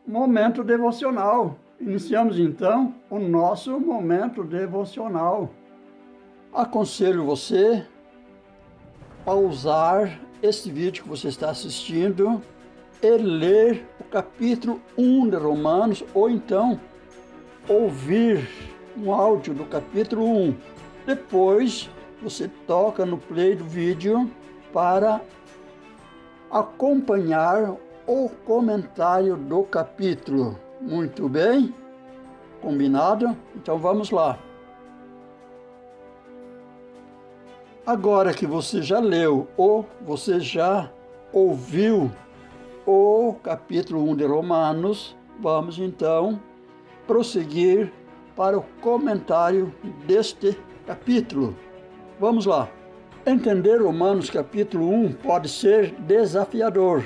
Momento devocional. Iniciamos então o nosso momento devocional. Aconselho você a pausar este vídeo que você está assistindo e ler o capítulo 1 de Romanos, ou então ouvir um áudio do capítulo 1. Depois você toca no play do vídeo para acompanhar o comentário do capítulo. Muito bem? Combinado? Então vamos lá. Agora que você já leu ou você já ouviu o capítulo 1 de Romanos, vamos então prosseguir para o comentário deste capítulo. Vamos lá. Entender Romanos capítulo 1 pode ser desafiador,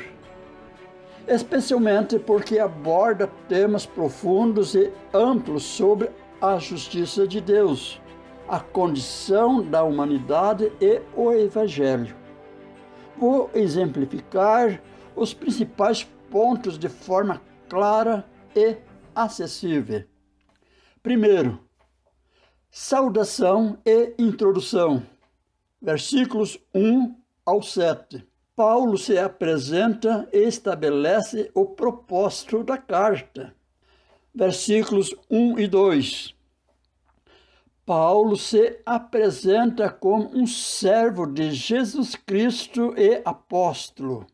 especialmente porque aborda temas profundos e amplos sobre a justiça de Deus, a condição da humanidade e o Evangelho. Vou exemplificar os principais pontos de forma clara e acessível. Primeiro, saudação e introdução. Versículos 1 ao 7. Paulo se apresenta e estabelece o propósito da carta. Versículos 1 e 2. Paulo se apresenta como um servo de Jesus Cristo e apóstolo,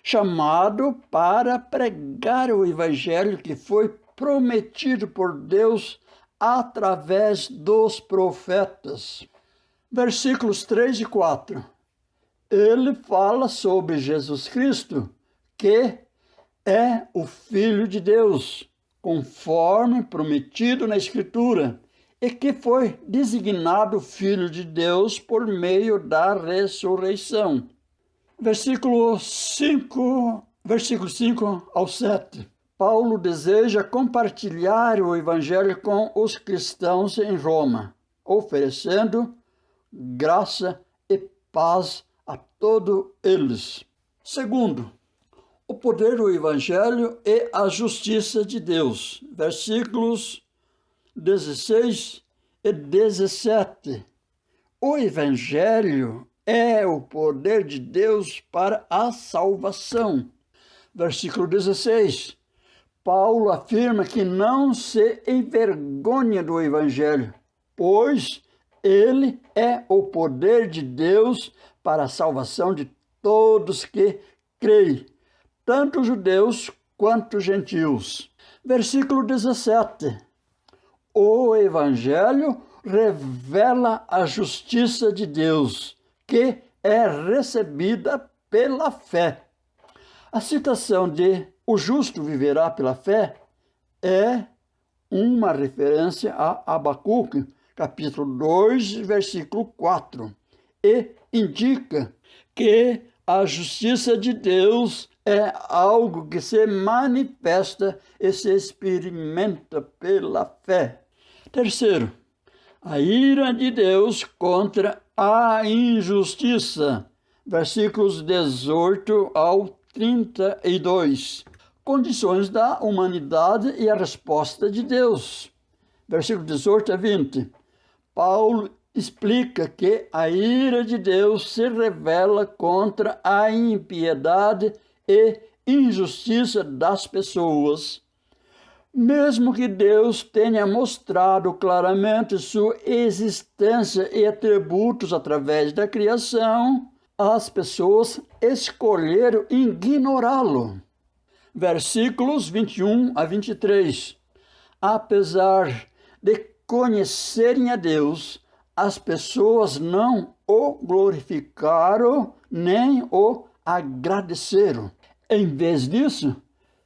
chamado para pregar o evangelho que foi prometido por Deus através dos profetas. Versículos 3 e 4. Ele fala sobre Jesus Cristo, que é o Filho de Deus, conforme prometido na Escritura, e que foi designado Filho de Deus por meio da ressurreição. Versículo 5 ao 7. Paulo deseja compartilhar o Evangelho com os cristãos em Roma, oferecendo graça e paz a todos eles. Segundo, o poder do Evangelho e a justiça de Deus. Versículos 16 e 17. O Evangelho é o poder de Deus para a salvação. Versículo 16. Paulo afirma que não se envergonha do Evangelho, pois ele é o poder de Deus para a salvação de todos que creem, tanto judeus quanto gentios. Versículo 17. O Evangelho revela a justiça de Deus, que é recebida pela fé. A citação de "o justo viverá pela fé" é uma referência a Abacuque, capítulo 2, versículo 4, e indica que a justiça de Deus é algo que se manifesta e se experimenta pela fé. Terceiro, a ira de Deus contra a injustiça. Versículos 18 ao 32. Condições da humanidade e a resposta de Deus. Versículo 18 a 20. Paulo explica que a ira de Deus se revela contra a impiedade e injustiça das pessoas. Mesmo que Deus tenha mostrado claramente sua existência e atributos através da criação, as pessoas escolheram ignorá-lo. Versículos 21 a 23. Apesar de conhecerem a Deus, as pessoas não o glorificaram nem o agradeceram. Em vez disso,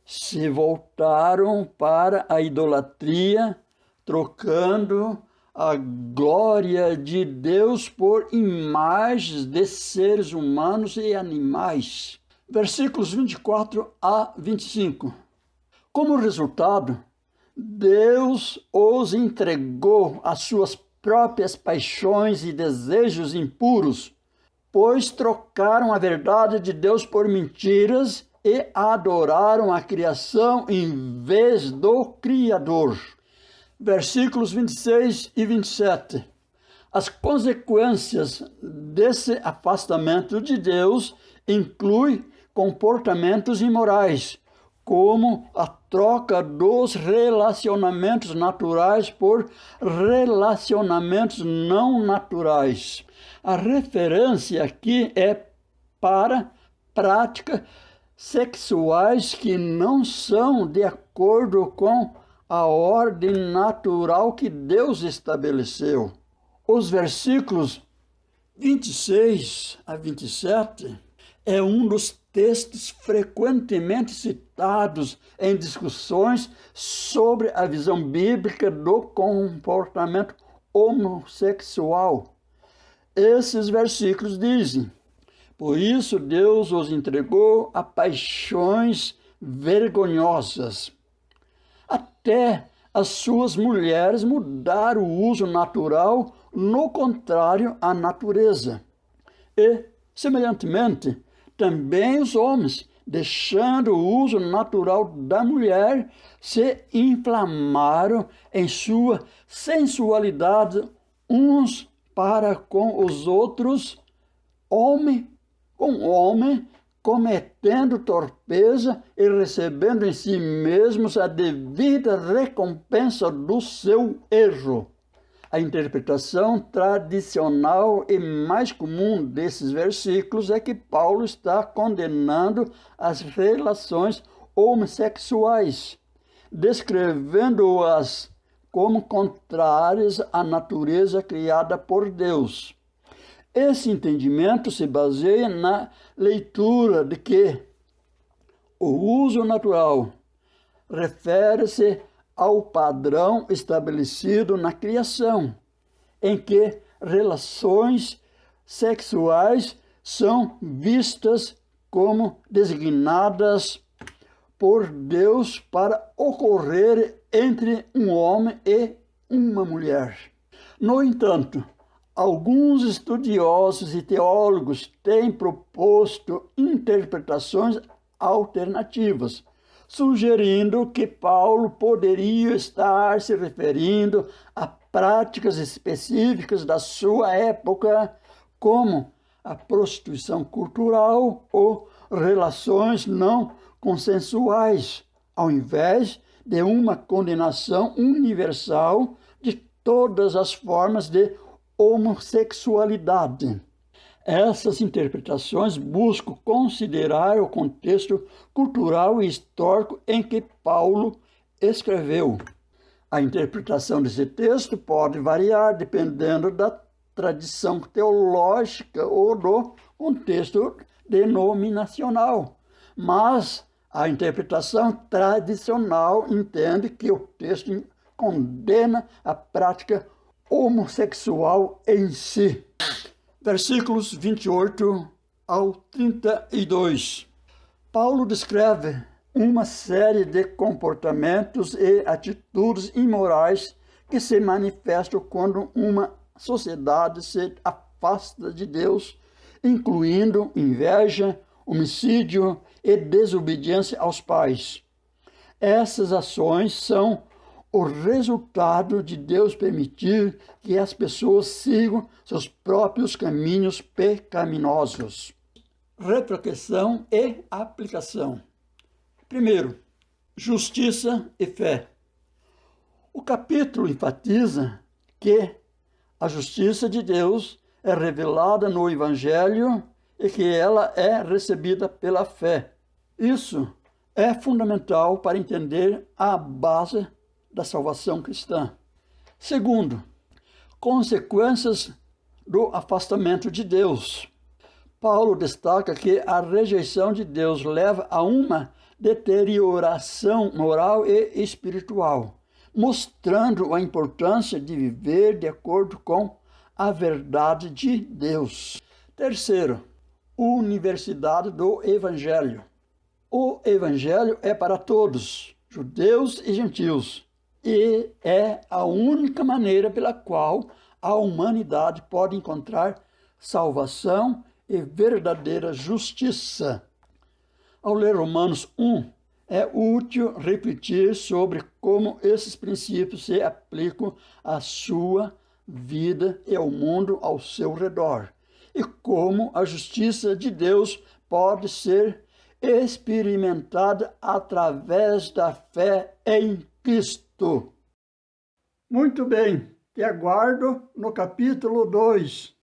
se voltaram para a idolatria, trocando a glória de Deus por imagens de seres humanos e animais. Versículos 24 a 25. Como resultado, Deus os entregou às suas próprias paixões e desejos impuros, pois trocaram a verdade de Deus por mentiras e adoraram a criação em vez do Criador. Versículos 26 e 27. As consequências desse afastamento de Deus incluem comportamentos imorais, como a troca dos relacionamentos naturais por relacionamentos não naturais. A referência aqui é para práticas sexuais que não são de acordo com a ordem natural que Deus estabeleceu. Os versículos 26 a 27 é um dos textos frequentemente citados em discussões sobre a visão bíblica do comportamento homossexual. Esses versículos dizem: por isso Deus os entregou a paixões vergonhosas. Até as suas mulheres mudaram o uso natural, no contrário à natureza. E, semelhantemente, também os homens, deixando o uso natural da mulher, se inflamaram em sua sensualidade uns para com os outros, homem com homem, cometendo torpeza e recebendo em si mesmos a devida recompensa do seu erro. A interpretação tradicional e mais comum desses versículos é que Paulo está condenando as relações homossexuais, descrevendo-as como contrárias à natureza criada por Deus. Esse entendimento se baseia na leitura de que o uso natural refere-se ao padrão estabelecido na criação, em que relações sexuais são vistas como designadas por Deus para ocorrer entre um homem e uma mulher. No entanto, alguns estudiosos e teólogos têm proposto interpretações alternativas, sugerindo que Paulo poderia estar se referindo a práticas específicas da sua época, como a prostituição cultural ou relações não consensuais, ao invés de uma condenação universal de todas as formas de homossexualidade. Essas interpretações buscam considerar o contexto cultural e histórico em que Paulo escreveu. A interpretação desse texto pode variar dependendo da tradição teológica ou do contexto denominacional, mas a interpretação tradicional entende que o texto condena a prática homossexual em si. Versículos 28 ao 32. Paulo descreve uma série de comportamentos e atitudes imorais que se manifestam quando uma sociedade se afasta de Deus, incluindo inveja, homicídio e desobediência aos pais. Essas ações são o resultado de Deus permitir que as pessoas sigam seus próprios caminhos pecaminosos. Reflexão e aplicação. Primeiro, justiça e fé. O capítulo enfatiza que a justiça de Deus é revelada no Evangelho e que ela é recebida pela fé. Isso é fundamental para entender a base da salvação cristã. Segundo, consequências do afastamento de Deus. Paulo destaca que a rejeição de Deus leva a uma deterioração moral e espiritual, mostrando a importância de viver de acordo com a verdade de Deus. Terceiro, universalidade do Evangelho. O Evangelho é para todos, judeus e gentios, e é a única maneira pela qual a humanidade pode encontrar salvação e verdadeira justiça. Ao ler Romanos 1, é útil refletir sobre como esses princípios se aplicam à sua vida e ao mundo ao seu redor, e como a justiça de Deus pode ser experimentada através da fé em Cristo. Muito bem, te aguardo no capítulo 2.